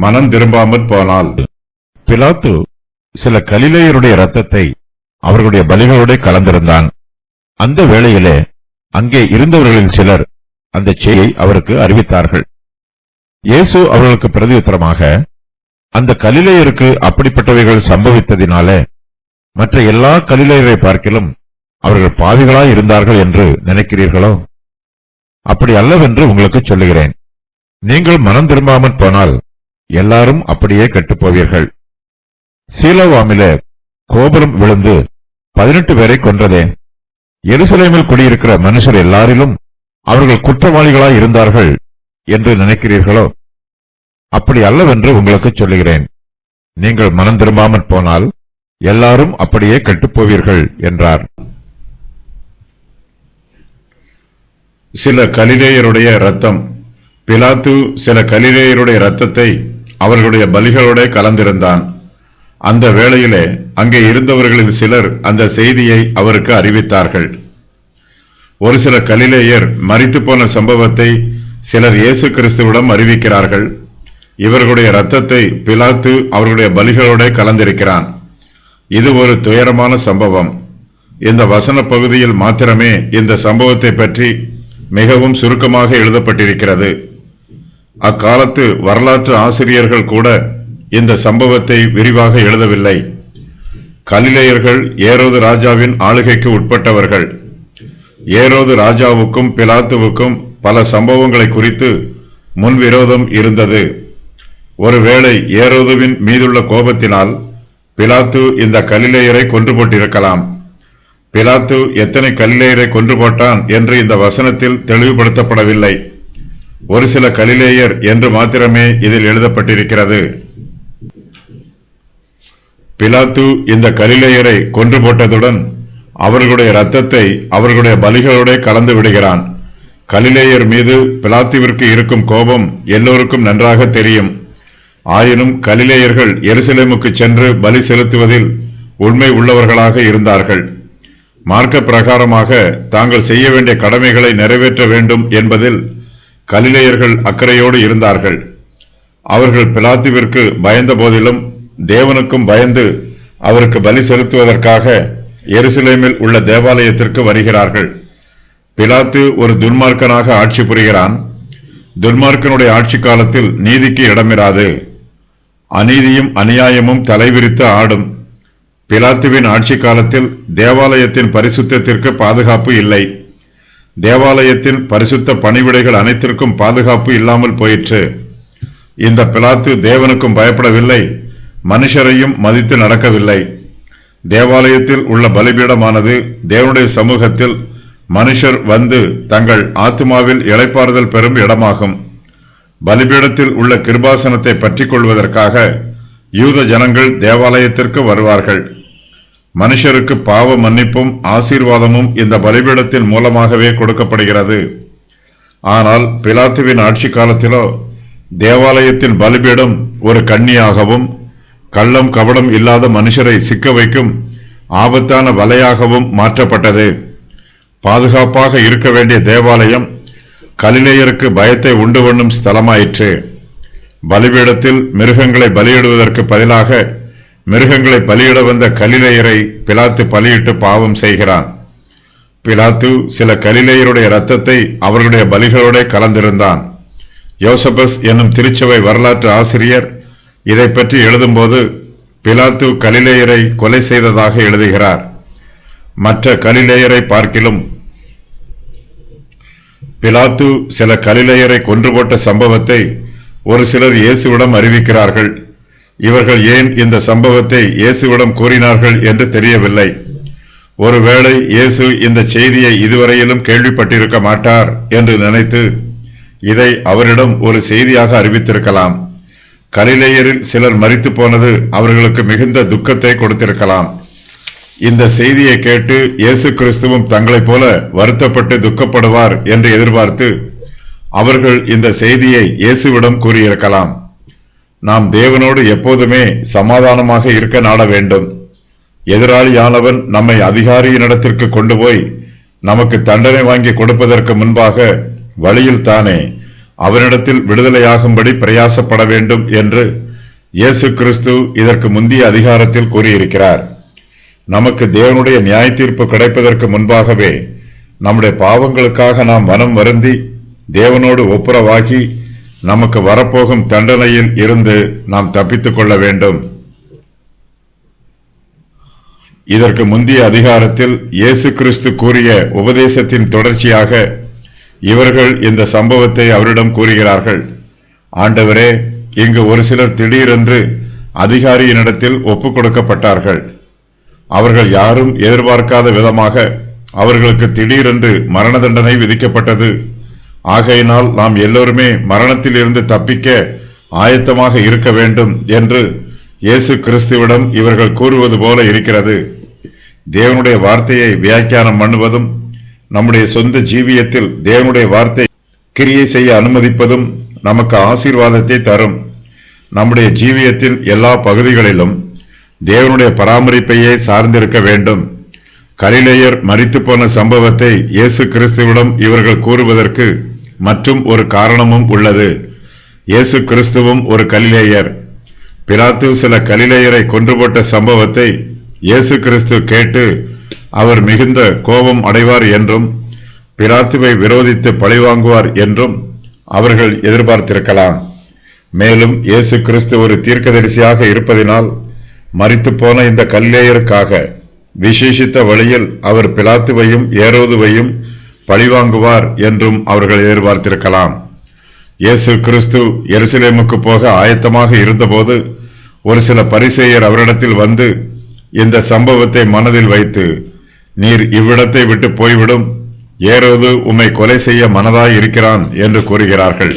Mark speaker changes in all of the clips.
Speaker 1: மனம் திரும்பாமற் போனால்.
Speaker 2: பிலாத்து சில கலிலேயருடைய இரத்தத்தை அவர்களுடைய பலிகளோடு கலந்திருந்தான். அந்த வேளையிலே அங்கே இருந்தவர்களில் சிலர் அந்த செய்தியை அவருக்கு அறிவித்தார்கள். இயேசு அவர்களுக்கு பிரதியுத்தரமாக, அந்த கலிலேயருக்கு அப்படிப்பட்டவைகள் சம்பவித்ததினாலே மற்ற எல்லா கலிலேயரை பார்க்கிலும் அவர்கள் பாவிகளாய் இருந்தார்கள் என்று நினைக்கிறீர்களோ? அப்படி அல்லவென்று உங்களுக்கு சொல்லுகிறேன். நீங்கள் மனம் திரும்பாமற் போனால் எல்லாரும் அப்படியே கெட்டுப்போவீர்கள். சீலோவாமிலே கோபுரம் விழுந்து 18 பேரை கொன்றதே, எருசலேமில் குடியிருக்கிற மனுஷர் எல்லாரிலும் அவர்கள் குற்றவாளிகளாய் இருந்தார்கள் என்று நினைக்கிறீர்களோ? அப்படி அல்லவென்று உங்களுக்கு சொல்லுகிறேன். நீங்கள் மனம் திரும்பாமற் போனால் எல்லாரும் அப்படியே கெட்டுப்போவீர்கள் என்றார்.
Speaker 1: சில கலிலேயருடைய இரத்தம். பிலாத்து சில கலிலேயருடைய இரத்தத்தை அவர்களுடைய பலிகளோட கலந்திருந்தான். அந்த வேளையிலே அங்கே இருந்தவர்களில் சிலர் அந்த செய்தியை அவருக்கு அறிவித்தார்கள். ஒரு சில கலிலேயர் மரித்து போன சம்பவத்தை சிலர் இயேசு கிறிஸ்துவிடம் அறிவிக்கிறார்கள். இவர்களுடைய இரத்தத்தை பிலாத்து அவர்களுடைய பலிகளோட கலந்திருக்கிறான். இது ஒரு துயரமான சம்பவம். இந்த வசன பகுதியில் மாத்திரமே இந்த சம்பவத்தை பற்றி மிகவும் சுருக்கமாக எழுதப்பட்டிருக்கிறது. அக்காலத்து வரலாற்று ஆசிரியர்கள் கூட இந்த சம்பவத்தை விரிவாக எழுதவில்லை. கலிலேயர்கள் ஏரோது ராஜாவின் ஆளுகைக்கு உட்பட்டவர்கள். ஏரோது ராஜாவுக்கும் பிலாத்துவுக்கும் பல சம்பவங்களை குறித்து முன்விரோதம் இருந்தது. ஒருவேளை ஏரோதுவின் மீதுள்ள கோபத்தினால் பிலாத்து இந்த கலிலேயரை கொன்று போட்டிருக்கலாம். பிலாத்து எத்தனை கலிலேயரை கொன்று போட்டான் என்று இந்த வசனத்தில் தெளிவுபடுத்தப்படவில்லை. ஒரு சில கலிலேயர் என்று மாத்திரமே இதில் எழுதப்பட்டிருக்கிறது. பிலாத்து இந்த கலிலேயரை கொன்று போட்டதுடன் அவர்களுடைய இரத்தத்தை அவர்களுடைய பலிகளோட கலந்து விடுகிறான். கலிலேயர் மீது பிலாத்துவிற்கு இருக்கும் கோபம் எல்லோருக்கும் நன்றாக தெரியும். ஆயினும் கலிலேயர்கள் எருசலேமுக்கு சென்று பலி செலுத்துவதில் உண்மை உள்ளவர்களாக இருந்தார்கள். மார்க்க பிரகாரமாக தாங்கள் செய்ய வேண்டிய கடமைகளை நிறைவேற்ற வேண்டும் என்பதில் கலிலேயர்கள் அக்கறையோடு இருந்தார்கள். அவர்கள் பிலாத்துவிற்கு பயந்த போதிலும் தேவனுக்கும் பயந்து அவருக்கு பலி செலுத்துவதற்காக எருசலேமில் உள்ள தேவாலயத்திற்கு வருகிறார்கள். பிலாத்து ஒரு துன்மார்க்கனாக ஆட்சி புரிகிறான். துன்மார்க்கனுடைய ஆட்சி காலத்தில் நீதிக்கு இடமிராது. அநீதியும் அநியாயமும் தலைவிரித்து ஆடும். பிலாத்துவின் ஆட்சி காலத்தில் தேவாலயத்தின் பரிசுத்தத்திற்கு பாதுகாப்பு இல்லை. தேவாலயத்தின் பரிசுத்த பணிவிடைகள் அனைத்திற்கும் பாதுகாப்பு இல்லாமல் போயிற்று. இந்த பிலாத்து தேவனுக்கும் பயப்படவில்லை, மனுஷரையும் மதித்து நடக்கவில்லை. தேவாலயத்தில் உள்ள பலிபீடமானது தேவனுடைய சமூகத்தில் மனுஷர் வந்து தங்கள் ஆத்துமாவில் இளைப்பாறுதல் பெறும் இடமாகும். பலிபீடத்தில் உள்ள கிருபாசனத்தை பற்றிக் கொள்வதற்காக யூத ஜனங்கள் தேவாலயத்திற்கு வருவார்கள். மனுஷருக்கு பாவ மன்னிப்பும் ஆசீர்வாதமும் இந்த பலிபீடத்தின் மூலமாகவே கொடுக்கப்படுகிறது. ஆனால் பிலாத்துவின் ஆட்சி காலத்திலோ தேவாலயத்தின் பலிபீடம் ஒரு கண்ணியாகவும் கள்ளம் கபடம் இல்லாத மனுஷரை சிக்க வைக்கும் ஆபத்தான வலையாகவும் மாற்றப்பட்டது. பாதுகாப்பாக இருக்க வேண்டிய தேவாலயம் கலிலேயருக்கு பயத்தை உண்டு பண்ணும் ஸ்தலமாயிற்று. பலிபீடத்தில் மிருகங்களை பலியிடுவதற்கு பதிலாக மிருகங்களை பலியிட வந்த கலிலேயரை பிலாத்து பலியிட்டு பாவம் செய்கிறான். பிலாத்து சில கலிலேயருடைய இரத்தத்தை அவர்களுடைய பலிகளோட கலந்திருந்தான். யோசபஸ் என்னும் திருச்சபை வரலாற்று ஆசிரியர் இதை பற்றி எழுதும்போது பிலாத்து கலிலேயரை கொலை செய்ததாக எழுதுகிறார். மற்ற கலிலேயரை பார்க்கிலும் பிலாத்து சில கலிலேயரை கொன்று போட்ட சம்பவத்தை ஒரு சிலர் இயேசுவிடம் அறிவிக்கிறார்கள். இவர்கள் ஏன் இந்த சம்பவத்தை இயேசுவிடம் கூறினார்கள் என்று தெரியவில்லை. ஒருவேளை இயேசு இந்த செய்தியை இதுவரையிலும் கேள்விப்பட்டிருக்க மாட்டார் என்று நினைத்து இதை அவரிடம் ஒரு செய்தியாக அறிவித்திருக்கலாம். கலிலேயரில் சிலர் மரித்து போனது அவர்களுக்கு மிகுந்த துக்கத்தை கொடுத்திருக்கலாம். இந்த செய்தியை கேட்டு இயேசு கிறிஸ்துவும் தங்களைப் போல வருத்தப்பட்டு துக்கப்படுவார் என்று எதிர்பார்த்து அவர்கள் இந்த செய்தியை இயேசுவிடம் கூறியிருக்கலாம். நாம் தேவனோடு எப்போதுமே சமாதானமாக இருக்க நாட வேண்டும். எதிராளியானவன் நம்மை அதிகாரியினிடத்திற்கு கொண்டு போய் நமக்கு தண்டனை வாங்கி கொடுப்பதற்கு முன்பாக வழியில் தானே அவனிடத்தில் விடுதலையாகும்படி பிரயாசப்பட வேண்டும் என்று இயேசு கிறிஸ்து இதற்கு முந்தைய அதிகாரத்தில் கூறியிருக்கிறார். நமக்கு தேவனுடைய நியாய தீர்ப்பு கிடைப்பதற்கு முன்பாகவே நம்முடைய பாவங்களுக்காக நாம் மனம் வருந்தி தேவனோடு ஒப்புரவாகி நமக்கு வரப்போகும் தண்டனையில் இருந்து நாம் தப்பித்துக் கொள்ள வேண்டும். இதற்கு முந்தைய அதிகாரத்தில் இயேசு கிறிஸ்து கூறிய உபதேசத்தின் தொடர்ச்சியாக இவர்கள் இந்த சம்பவத்தை அவரிடம் கூறுகிறார்கள். ஆண்டவரே, இங்கு ஒரு சிலர் திடீரென்று அதிகாரியினிடத்தில் ஒப்புக் கொடுக்கப்பட்டார்கள். அவர்கள் யாரும் எதிர்பார்க்காத விதமாக அவர்களுக்கு திடீரென்று மரண தண்டனை விதிக்கப்பட்டது. ஆகையினால் நாம் எல்லோருமே மரணத்தில் இருந்து தப்பிக்க ஆயத்தமாக இருக்க வேண்டும் என்று இயேசு கிறிஸ்துவிடம் இவர்கள் கூறுவது போல இருக்கிறது. தேவனுடைய வார்த்தையை வியாக்கியானம் பண்ணுவதும் நம்முடைய சொந்த ஜீவியத்தில் தேவனுடைய வார்த்தை கிரியை செய்ய அனுமதிப்பதும் நமக்கு ஆசீர்வாதத்தை தரும். நம்முடைய ஜீவியத்தின் எல்லா பகுதிகளிலும் தேவனுடைய பராமரிப்பையே சார்ந்திருக்க வேண்டும். கலிலேயர் மரித்து போன சம்பவத்தை இயேசு கிறிஸ்துவிடம் இவர்கள் கூறுவதற்கு மற்றும் ஒரு காரணமும் உள்ளது. இயேசு கிறிஸ்துவும் ஒரு கலிலேயர். பிலாத்து சில கலிலேயரை கொன்று போட்ட சம்பவத்தை இயேசு கிறிஸ்து கேட்டு அவர் மிகுந்த கோபம் அடைவார் என்றும் பிலாத்துவை விரோதித்து பழிவாங்குவார் என்றும் அவர்கள் எதிர்பார்த்திருக்கலாம். மேலும் இயேசு கிறிஸ்து ஒரு தீர்க்கதரிசியாக இருப்பதினால் மரித்து போன இந்த கலிலேயருக்காக விசேஷித்த வழியில் அவர் பிலாத்துவையும் ஏரோதுவையும் பழிவாங்குவார் என்றும் அவர்கள் எதிர்பார்த்திருக்கலாம். இயேசு கிறிஸ்து எருசலேமுக்கு போக ஆயத்தமாக இருந்தபோது ஒரு சில பரிசேயர் அவரிடத்தில் வந்து இந்த சம்பவத்தை மனதில் வைத்து, நீர் இவ்விடத்தை விட்டு போய்விடும், ஏரோது உம்மை கொலை செய்ய மனதாய் இருக்கிறான் என்று கூறுகிறார்கள்.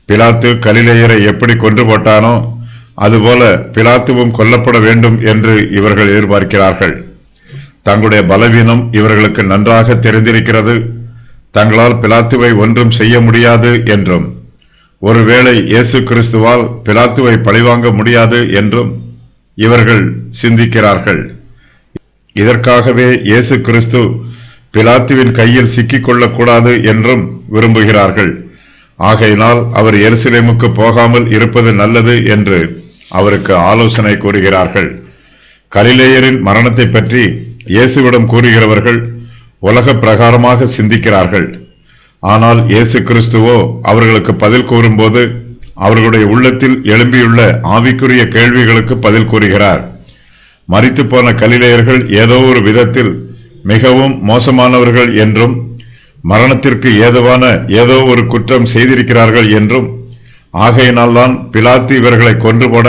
Speaker 1: பிலாத்து கலிலேயரை எப்படி கொன்று போட்டானோ அதுபோல பிலாத்துவும் கொல்லப்பட வேண்டும் என்று இவர்கள் எதிர்பார்க்கிறார்கள். தங்களுடைய பலவீனம் இவர்களுக்கு நன்றாக தெரிந்திருக்கிறது. தங்களால் பிலாத்துவை ஒன்றும் செய்ய முடியாது என்றும், ஒருவேளை இயேசு கிறிஸ்துவால் பிலாத்துவை பழிவாங்க முடியாது என்றும் இவர்கள் சிந்திக்கிறார்கள். இதற்காகவே இயேசு கிறிஸ்து பிலாத்துவின் கையில் சிக்கிக் கொள்ளக்கூடாது என்றும் விரும்புகிறார்கள். ஆகையினால் அவர் எருசலேமுக்கு போகாமல் இருப்பது நல்லது என்று அவருக்கு ஆலோசனை கூறுகிறார்கள். கலிலேயரின் மரணத்தை பற்றி இயேசுவிடம் கூறுகிறவர்கள் உலக பிரகாரமாக சிந்திக்கிறார்கள். ஆனால் இயேசு கிறிஸ்துவோ அவர்களுக்கு பதில் கூறும்போது அவர்களுடைய உள்ளத்தில் எழும்பியுள்ள ஆவிக்குரிய கேள்விகளுக்கு பதில் கூறுகிறார். மரித்து போன கலிலேயர்கள் ஏதோ ஒரு விதத்தில் மிகவும் மோசமானவர்கள் என்றும் மரணத்திற்கு ஏதுவான ஏதோ ஒரு குற்றம் செய்திருக்கிறார்கள் என்றும், ஆகையினால்தான் பிலாத்து இவர்களை கொன்று போட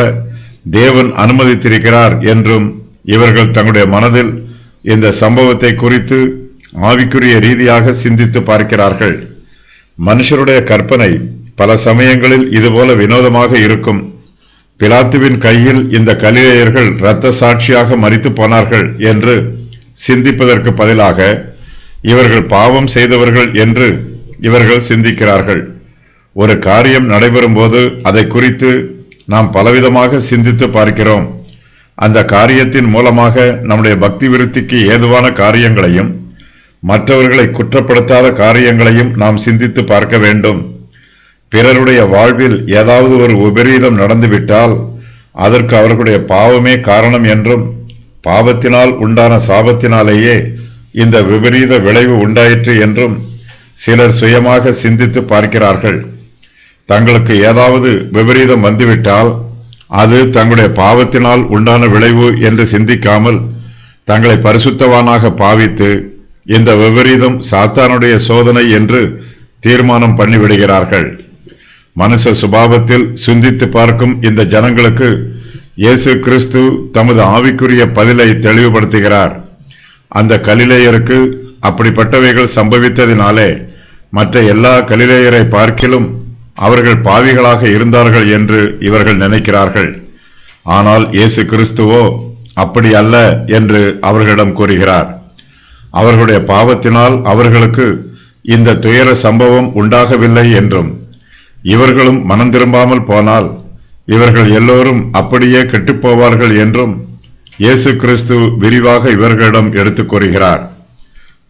Speaker 1: தேவன் அனுமதித்திருக்கிறார் என்றும் இவர்கள் தங்களுடைய மனதில் இந்த சம்பவத்தை குறித்து ஆவிக்குரிய ரீதியாக சிந்தித்து பார்க்கிறார்கள். மனுஷருடைய கற்பனை பல சமயங்களில் இதுபோல வினோதமாக இருக்கும். பிலாத்துவின் கையில் இந்த கலிலேயர்கள் இரத்த சாட்சியாக மரித்து போனார்கள் என்று சிந்திப்பதற்கு பதிலாக இவர்கள் பாவம் செய்தவர்கள் என்று இவர்கள் சிந்திக்கிறார்கள். ஒரு காரியம் நடைபெறும் போது அதை குறித்து நாம் பலவிதமாக சிந்தித்து பார்க்கிறோம். அந்த காரியத்தின் மூலமாக நம்முடைய பக்தி விருத்திக்கு ஏதுவான காரியங்களையும் மற்றவர்களை குற்றப்படுத்தாத காரியங்களையும் நாம் சிந்தித்து பார்க்க வேண்டும். பிறருடைய வாழ்வில் ஏதாவது ஒரு விபரீதம் நடந்துவிட்டால் அதற்கு அவர்களுடைய பாவமே காரணம் என்றும், பாவத்தினால் உண்டான சாபத்தினாலேயே இந்த விபரீத விளைவு உண்டாயிற்று என்றும் சிலர் சுயமாக சிந்தித்து பார்க்கிறார்கள். தங்களுக்கு ஏதாவது விபரீதம் வந்துவிட்டால் அது தங்களுடைய பாவத்தினால் உண்டான விளைவு என்று சிந்திக்காமல் தங்களை பரிசுத்தவானாக பாவித்து இந்த விபரீதம் சாத்தானுடைய சோதனை என்று தீர்மானம் பண்ணிவிடுகிறார்கள். மனுஷ சுபாவத்தில் சிந்தித்து பார்க்கும் இந்த ஜனங்களுக்கு இயேசு கிறிஸ்து தமது ஆவிக்குரிய பதிலை தெளிவுபடுத்துகிறார். அந்த கலிலேயருக்கு அப்படிப்பட்டவைகள் சம்பவித்ததினாலே மற்ற எல்லா கலிலேயரை பார்க்கிலும் அவர்கள் பாவிகளாக இருந்தார்கள் என்று இவர்கள் நினைக்கிறார்கள். ஆனால் இயேசு கிறிஸ்துவோ அப்படி அல்ல என்று அவர்களிடம் கூறுகிறார். அவர்களுடைய பாவத்தினால் அவர்களுக்கு இந்த துயர சம்பவம் உண்டாகவில்லை என்றும், இவர்களும் மனம் திரும்பாமல் போனால் இவர்கள் எல்லோரும் அப்படியே கெட்டுப்போவார்கள் என்றும் இயேசு கிறிஸ்து விரிவாக இவர்களிடம் எடுத்துக் கூறுகிறார்.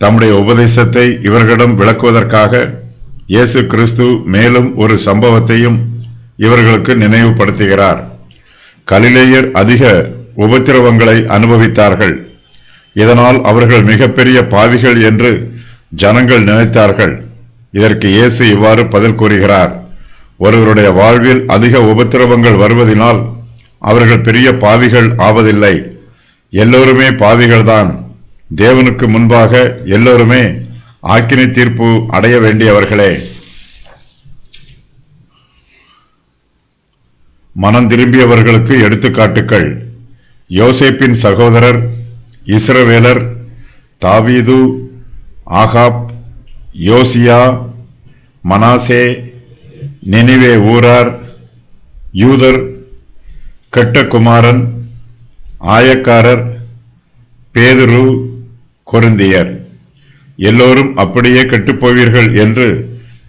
Speaker 1: தம்முடைய உபதேசத்தை இவர்களிடம் விளக்குவதற்காக இயேசு கிறிஸ்து மேலும் ஒரு சம்பவத்தையும் இவர்களுக்கு நினைவுபடுத்துகிறார். கலிலேயர் அதிக உபத்திரவங்களை அனுபவித்தார்கள். இதனால் அவர்கள் மிகப்பெரிய பாவிகள் என்று ஜனங்கள் நினைத்தார்கள். இதற்கு இயேசு இவ்வாறு பதில் கூறுகிறார்: ஒருவருடைய வாழ்வில் அதிக உபத்திரவங்கள் வருவதினால் அவர்கள் பெரிய பாவிகள் ஆவதில்லை. எல்லோருமே பாவிகள்தான். தேவனுக்கு முன்பாக எல்லோருமே ஆக்கினை தீர்ப்பு அடைய வேண்டியவர்களே. மனம் திரும்பியவர்களுக்கு எடுத்துக்காட்டுக்கள். யோசேப்பின் சகோதரர், இஸ்ரவேலர், தாவீது, ஆகாப், யோசியா, மனாசே, நினிவே ஊரார், யூதர், கெட்ட குமாரன், ஆயக்காரர், பேதுரு, கொரிந்தியர் எல்லோரும் அப்படியே கெட்டுப்போவீர்கள் என்று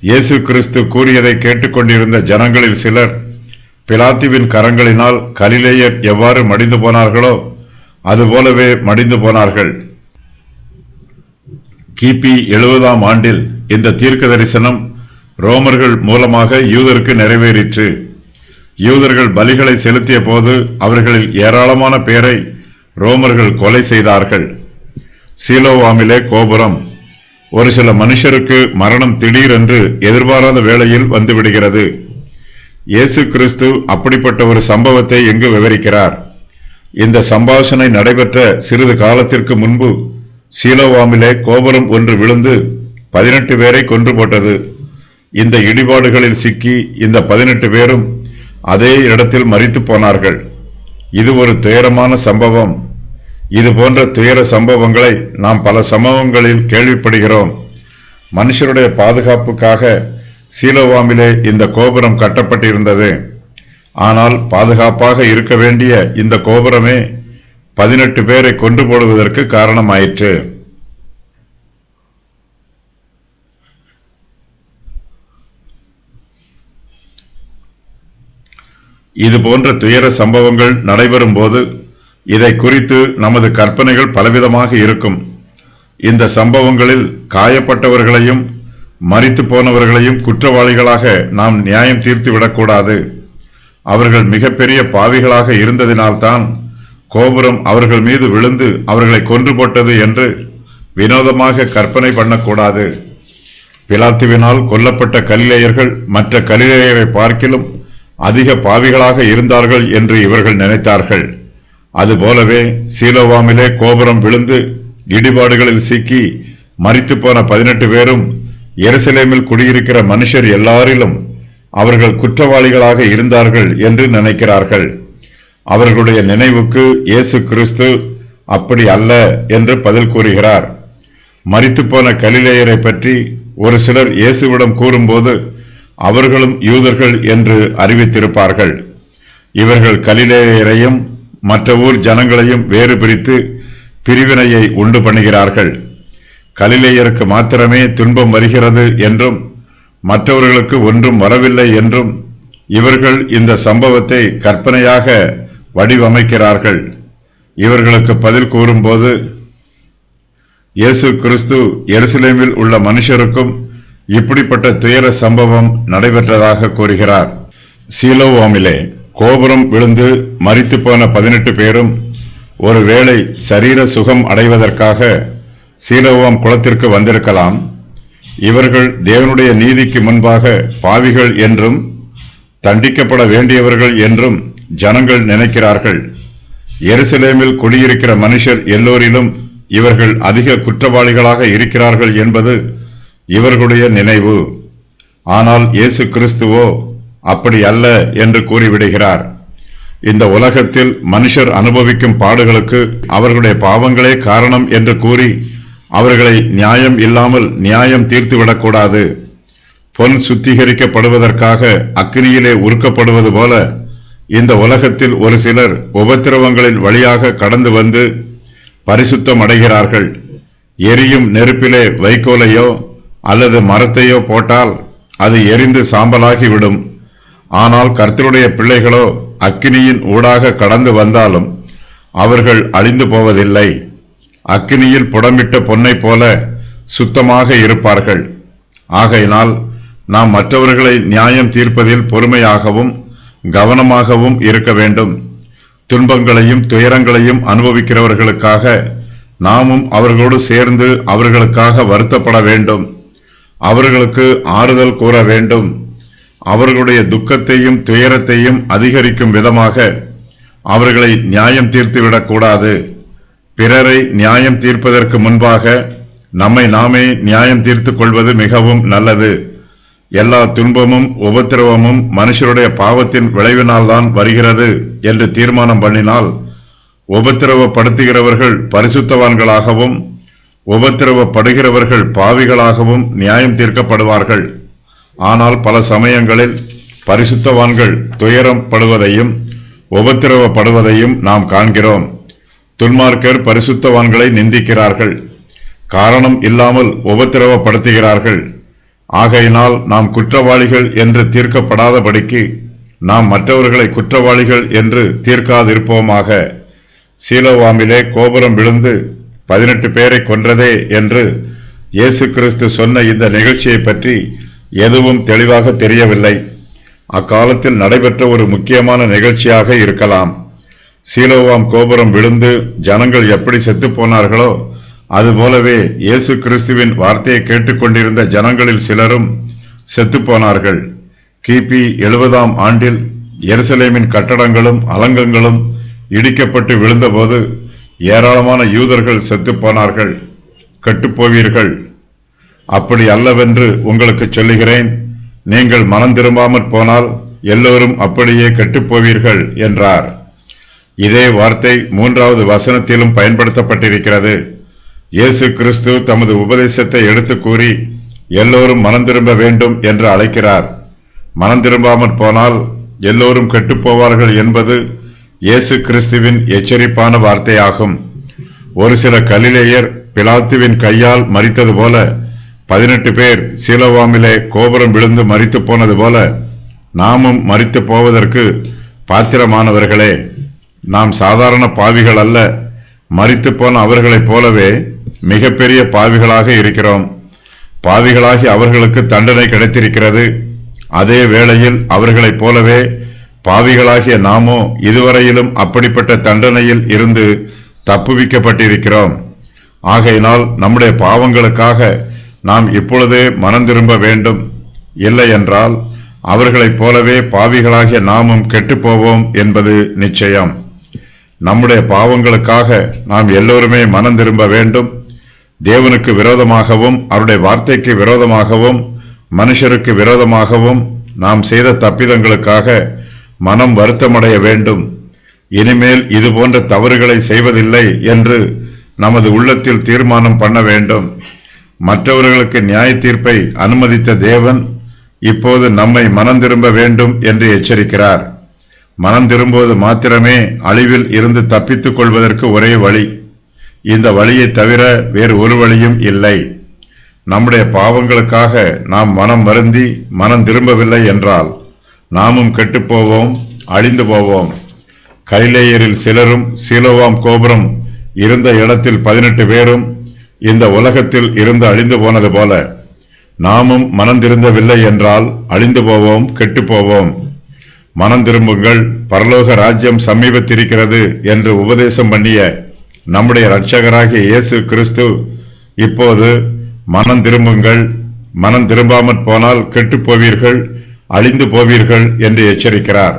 Speaker 1: இயேசு கிறிஸ்து கூறியதை கேட்டுக்கொண்டிருந்த ஜனங்களில் சிலர் பிலாத்துவின் கரங்களினால் கலிலேயர் எவ்வாறு மடிந்து போனார்களோ அதுபோலவே மடிந்து போனார்கள். கிபி 70ஆம் ஆண்டில் இந்த தீர்க்க தரிசனம் ரோமர்கள் மூலமாக யூதருக்கு நிறைவேறிற்று. யூதர்கள் பலிகளை செலுத்திய போது அவர்களில் ஏராளமான பேரை ரோமர்கள் கொலை செய்தார்கள். சீலோவாமிலே கோபுரம். ஒரு சில மனுஷருக்கு மரணம் திடீரென்று எதிர்பாராத வேளையில் வந்துவிடுகிறது. இயேசு கிறிஸ்து அப்படிப்பட்ட ஒரு சம்பவத்தை எங்கு விவரிக்கிறார். இந்த சம்பாஷணை நடைபெற்ற சிறிது காலத்திற்கு முன்பு சீலோவாமிலே கோபுரம் ஒன்று விழுந்து 18 பேரை கொன்று போட்டது. இந்த இடிபாடுகளில் சிக்கி இந்த 18 பேரும் அதே இடத்தில் மரித்து போனார்கள். இது ஒரு துயரமான சம்பவம். இது போன்ற துயர சம்பவங்களை நாம் பல சம்பவங்களில் கேள்விப்படுகிறோம். மனுஷருடைய பாதுகாப்புக்காக சீலோவாமிலே இந்த கோபுரம் கட்டப்பட்டிருந்தது. ஆனால் பாதுகாப்பாக இருக்க வேண்டிய இந்த கோபுரமே 18 பேரை கொண்டு போடுவதற்கு காரணமாயிற்று. இது போன்ற துயர சம்பவங்கள் நடைபெறும் போது இதை குறித்து நமது கற்பனைகள் பலவிதமாக இருக்கும். இந்த சம்பவங்களில் காயப்பட்டவர்களையும் மரித்து போனவர்களையும் குற்றவாளிகளாக நாம் நியாயம் தீர்த்து விடக்கூடாது. அவர்கள் மிகப்பெரிய பாவிகளாக இருந்ததினால்தான் கோபுரம் அவர்கள் மீது விழுந்து அவர்களை கொன்று போட்டது என்று வினோதமாக கற்பனை பண்ணக்கூடாது. பிலாத்துவினால் கொல்லப்பட்ட கலிலேயர்கள் மற்ற கலிலேயரை பார்க்கிலும் அதிக பாவிகளாக இருந்தார்கள் என்று இவர்கள் நினைத்தார்கள். அதுபோலவே சீலோவாமிலே கோபுரம் விழுந்து இடிபாடுகளில் சிக்கி மரித்து போன 18 பேரும் எருசலேமில் குடியிருக்கிற மனுஷர் எல்லாரிலும் அவர்கள் குற்றவாளிகளாக இருந்தார்கள் என்று நினைக்கிறார்கள். அவர்களுடைய நினைவுக்கு இயேசு கிறிஸ்து அப்படி அல்ல என்று பதில் கூறுகிறார். மரித்து போன கலிலேயரை பற்றி ஒரு சிலர் இயேசுவிடம் கூறும்போது அவர்களும் யூதர்கள் என்று அறிவித்திருப்பார்கள். இவர்கள் கலிலேயரையும் மற்ற ஊர் ஜனங்களையும் வேறு பிரித்து பிரிவினையை உண்டு பண்ணுகிறார்கள். கலிலேயருக்கு மாத்திரமே துன்பம் வருகிறது என்றும் மற்றவர்களுக்கு ஒன்றும் வரவில்லை என்றும் இவர்கள் இந்த சம்பவத்தை கற்பனையாக வடிவமைக்கிறார்கள். இவர்களுக்கு பதில் கூறும்போது இயேசு கிறிஸ்து எருசலேமில் உள்ள மனுஷருக்கும் இப்படிப்பட்ட துயர சம்பவம் நடைபெற்றதாக கூறுகிறார். சீலோவாமிலே கோபுரம் விழுந்து மரித்து போன 18 பேரும் ஒருவேளை சரீர சுகம் அடைவதற்காக சீலோவாம் குளத்திற்கு வந்திருக்கலாம். இவர்கள் தேவனுடைய நீதிக்கு முன்பாக பாவிகள் என்றும் தண்டிக்கப்பட வேண்டியவர்கள் என்றும் ஜனங்கள் நினைக்கிறார்கள். எருசலேமில் குடியிருக்கிற மனுஷர் எல்லோரிலும் இவர்கள் அதிக குற்றவாளிகளாக இருக்கிறார்கள் என்பது இவர்களுடைய நினைவு. ஆனால் இயேசு கிறிஸ்துவோ அப்படி அல்ல என்று கூறிவிடுகிறார். இந்த உலகத்தில் மனுஷர் அனுபவிக்கும் பாடுகளுக்கு அவர்களுடைய பாவங்களே காரணம் என்று கூறி அவர்களை நியாயம் இல்லாமல் நியாயம் தீர்த்துவிடக்கூடாது. பொன் சுத்திகரிக்கப்படுவதற்காக அக்கினியிலே உருக்கப்படுவது போல இந்த உலகத்தில் ஒரு சிலர் உபத்திரவங்களின் வழியாக கடந்து வந்து பரிசுத்தம் அடைகிறார்கள். எரியும் நெருப்பிலே வைக்கோலையோ அல்லது மரத்தையோ போட்டால் அது எரிந்து சாம்பலாகிவிடும். ஆனால் கர்த்தருடைய பிள்ளைகளோ அக்கினியின் ஊடாக கடந்து வந்தாலும் அவர்கள் அழிந்து போவதில்லை. அக்கினியில் புடமிட்ட பொன்னை போல சுத்தமாக இருப்பார்கள். ஆகையினால் நாம் மற்றவர்களை நியாயம் தீர்ப்பதில் பொறுமையாகவும் கவனமாகவும் இருக்க வேண்டும். துன்பங்களையும் துயரங்களையும் அனுபவிக்கிறவர்களுக்காக நாமும் அவர்களோடு சேர்ந்து அவர்களுக்காக வருத்தப்பட வேண்டும். அவர்களுக்கு ஆறுதல் கூற வேண்டும். அவர்களுடைய துக்கத்தையும் துயரத்தையும் அதிகரிக்கும் விதமாக அவர்களை நியாயம் தீர்த்துவிடக்கூடாது. பிறரை நியாயம் தீர்ப்பதற்கு முன்பாக நம்மை நாமே நியாயம் தீர்த்துக் கொள்வது மிகவும் நல்லது. எல்லா துன்பமும் உபத்திரவமும் மனுஷருடைய பாவத்தின் விளைவினால்தான் வருகிறது என்று தீர்மானம் பண்ணினால் உபத்திரவப்படுத்துகிறவர்கள் பரிசுத்தவான்களாகவும் உபத்திரவப்படுகிறவர்கள் பாவிகளாகவும் நியாயம் தீர்க்கப்படுவார்கள். ஆனால் பல சமயங்களில் பரிசுத்தவான்கள் துயரம் படுவதையும் உபத்திரவப்படுவதையும் நாம் காண்கிறோம். துன்மார்க்கர் பரிசுத்தவான்களை நிந்திக்கிறார்கள், காரணம் இல்லாமல் உபத்திரவப்படுத்துகிறார்கள். ஆகையினால் நாம் குற்றவாளிகள் என்று தீர்க்கப்படாதபடிக்கு நாம் மற்றவர்களை குற்றவாளிகள் என்று தீர்க்காதிருப்போமாக. சீலோவாமிலே கோபுரம் விழுந்து 18 பேரை கொன்றதே என்று இயேசு கிறிஸ்து சொன்ன இந்த நிகழ்ச்சியை பற்றி எதுவும் தெளிவாக தெரியவில்லை. அக்காலத்தில் நடைபெற்ற ஒரு முக்கியமான நிகழ்ச்சியாக இருக்கலாம். சீலோவாம் கோபுரம் விழுந்து ஜனங்கள் எப்படி செத்து போனார்களோ அதுபோலவே இயேசு கிறிஸ்துவின் வார்த்தையை கேட்டுக்கொண்டிருந்த ஜனங்களில் சிலரும் செத்துப்போனார்கள். கிபி 70ஆம் ஆண்டில் எருசலேமின் கட்டடங்களும் அலங்கங்களும் இடிக்கப்பட்டு விழுந்தபோது ஏராளமான யூதர்கள் செத்துப்போனார்கள். கெட்டுப்போவீர்கள். அப்படி அல்லவென்று உங்களுக்கு சொல்லுகிறேன், நீங்கள் மனம் திரும்பாமற் போனால் எல்லோரும் அப்படியே கெட்டுப்போவீர்கள் என்றார். இதே வார்த்தை 3வது வசனத்திலும் பயன்படுத்தப்பட்டிருக்கிறது. இயேசு கிறிஸ்து தமது உபதேசத்தை எடுத்து கூறி எல்லோரும் மனம் திரும்ப வேண்டும் என்று அழைக்கிறார். மனம் திரும்பாமற் போனால் எல்லோரும் கெட்டுப்போவார்கள் என்பது இயேசு கிறிஸ்துவின் எச்சரிப்பான வார்த்தையாகும். ஒரு சில கலிலேயர் பிலாத்துவின் கையால் மரித்தது போல 18 பேர் சீலோவாமிலே கோபுரம் விழுந்து மரித்து போனது போல நாமும் மரித்து போவதற்கு பாத்திரமானவர்களே. நாம் சாதாரண பாவிகள் அல்ல. மரித்து போன அவர்களைப் போலவே மிகப்பெரிய பாவிகளாக இருக்கிறோம். பாவிகளாகி அவர்களுக்கு தண்டனை கிடைத்திருக்கிறது. அதே வேளையில் அவர்களைப் போலவே பாவிகளாகிய நாமோ இதுவரையிலும் அப்படிப்பட்ட தண்டனையில் இருந்து தப்புவிக்கப்பட்டிருக்கிறோம். ஆகையினால் நம்முடைய பாவங்களுக்காக நாம் இப்பொழுதே மனம் திரும்ப வேண்டும். இல்லை என்றால் அவர்களைப் போலவே பாவிகளாகிய நாமும் கெட்டுப்போவோம் என்பது நிச்சயம். நம்முடைய பாவங்களுக்காக நாம் எல்லோருமே மனம் திரும்ப வேண்டும். தேவனுக்கு விரோதமாகவும் அவருடைய வார்த்தைக்கு விரோதமாகவும் மனுஷருக்கு விரோதமாகவும் நாம் செய்த தப்பிதங்களுக்காக மனம் வருத்தமடைய வேண்டும். இனிமேல் இதுபோன்ற தவறுகளை செய்வதில்லை என்று நமது உள்ளத்தில் தீர்மானம் பண்ண வேண்டும். மற்றவர்களுக்கு நியாய தீர்ப்பை அனுமதித்த தேவன் இப்போது நம்மை மனம் திரும்ப வேண்டும் என்று எச்சரிக்கிறார். மனம் திரும்புவது மாத்திரமே அழிவில் இருந்து தப்பித்துக் கொள்வதற்கு ஒரே வழி. இந்த வழியை தவிர வேறு ஒரு வழியும் இல்லை. நம்முடைய பாவங்களுக்காக நாம் மனம் வருந்தி மனம் திரும்பவில்லை என்றால் நாமும் கெட்டுப்போவோம், அழிந்து போவோம். கலிலேயரில் சிலரும் சீலோவாம் கோபுரம் இருந்த இடத்தில் 18 பேரும் இந்த உலகத்தில் இருந்து அழிந்து போனது போல நாமும் மனம் திரும்பவில்லை என்றால் அழிந்து போவோம், கெட்டுப்போவோம். மனம் திரும்புங்கள், பரலோக ராஜ்யம் சமீபத்திருக்கிறது என்று உபதேசம் பண்ணிய நம்முடைய இரட்சகராகிய இயேசு கிறிஸ்து இப்போது மனம் திரும்புங்கள், மனம் திரும்பாமற் போனால் கெட்டுப்போவீர்கள், அழிந்து போவீர்கள் என்று எச்சரிக்கிறார்.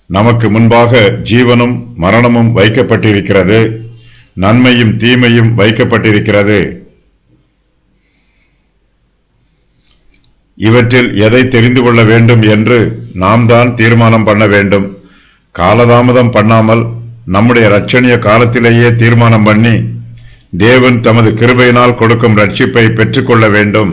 Speaker 1: நமக்கு முன்பாக ஜீவனும் மரணமும் வைக்கப்பட்டிருக்கிறது, நன்மையும் தீமையும் வைக்கப்பட்டிருக்கிறது. இவற்றில் எதை தெரிந்து கொள்ள வேண்டும் என்று நாம் தான் தீர்மானம் பண்ண வேண்டும். காலதாமதம் பண்ணாமல் நம்முடைய இரட்சணிய காலத்திலேயே தீர்மானம் பண்ணி தேவன் தமது கிருபையினால் கொடுக்கும் ரட்சிப்பை பெற்றுக்கொள்ள வேண்டும்.